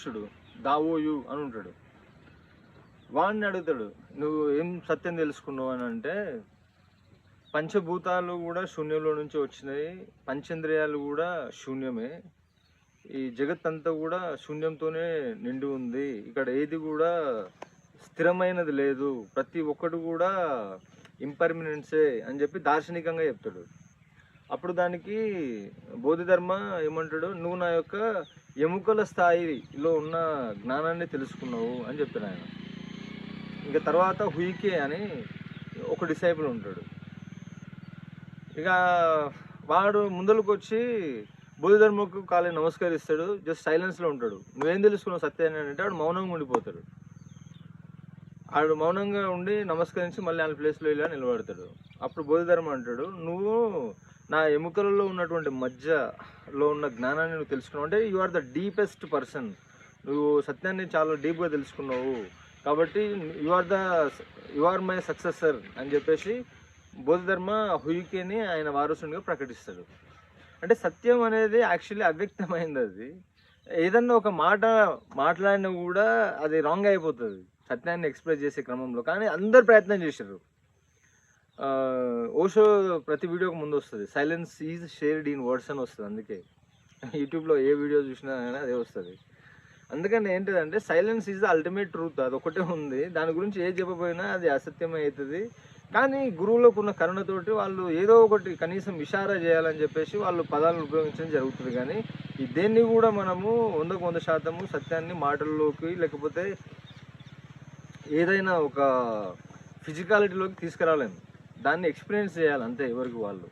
బుద్ధిష్టుడు దావోయు అని ఉంటాడు. వాడిని అడుగుతాడు, నువ్వు ఏం సత్యం తెలుసుకున్నావు అని అంటే, పంచభూతాలు కూడా శూన్యంలో నుంచి వచ్చినాయి, పంచేంద్రియాలు కూడా శూన్యమే, ఈ జగత్ అంతా కూడా శూన్యంతోనే నిండి ఉంది, ఇక్కడ ఏది కూడా స్థిరమైనది లేదు, ప్రతి ఒక్కటి కూడా ఇంపర్మనెన్సే అని చెప్పి దార్శనికంగా చెప్తాడు. అప్పుడు దానికి బోధిధర్మ ఏమంటాడు, నువ్వు నా యొక్క ఎముకల స్థాయిలో ఉన్న జ్ఞానాన్ని తెలుసుకున్నావు అని చెప్తాడు ఆయన. ఇక తర్వాత హుయికే అని ఒక డిసైపుల్ ఉంటాడు. ఇక వాడు ముందరకు వచ్చి బోధిధర్మకు కాలి నమస్కరిస్తాడు, జస్ట్ సైలెన్స్లో ఉంటాడు. నువ్వేం తెలుసుకున్నావు సత్యాన్ని అంటే వాడు మౌనంగా ఉండిపోతాడు. వాడు మౌనంగా ఉండి నమస్కరించి మళ్ళీ ఆయన ప్లేస్లో ఇలా నిలబడతాడు. అప్పుడు బోధిధర్మ అంటాడు, నువ్వు నా ఎముకలలో ఉన్నటువంటి మధ్యలో ఉన్న జ్ఞానాన్ని నువ్వు తెలుసుకున్నావు అంటే you are the deepest person, నువ్వు సత్యాన్ని చాలా డీప్గా తెలుసుకున్నావు, కాబట్టి యు ఆర్ మై సక్సెసర్ అని చెప్పేసి బోధిధర్మ హుయికేని ఆయన వారసునిగా ప్రకటిస్తాడు. అంటే సత్యం అనేది యాక్చువల్లీ అవ్యక్తమైంది. అది ఏదన్నా ఒక మాట మాట్లాడినా కూడా అది రాంగ్ అయిపోతుంది సత్యాన్ని ఎక్స్ప్రెస్ చేసే క్రమంలో. కానీ అందరు ప్రయత్నం చేశారు. ఓషో ప్రతి వీడియోకి ముందు వస్తుంది, silence is shared in words అని వస్తుంది. అందుకే యూట్యూబ్లో ఏ వీడియో చూసినా కానీ అదే వస్తుంది. అందుకని ఏంటిదంటే silence is the ultimate truth, అది ఒకటే ఉంది. దాని గురించి ఏ చెప్పబోయినా అది అసత్యమే అవుతుంది. కానీ గురువులకు ఉన్న కరుణతోటి వాళ్ళు ఏదో ఒకటి కనీసం ఇషారా చేయాలని చెప్పేసి వాళ్ళు పదాలను ఉపయోగించడం జరుగుతుంది. కానీ ఈ దేన్ని కూడా మనము 100% సత్యాన్ని మాటల్లోకి లేకపోతే ఏదైనా ఒక ఫిజికాలిటీలోకి తీసుకురాలేము, దాన్ని ఎక్స్పీరియన్స్ చేయాలి అంతే ఎవరికి వాళ్ళు.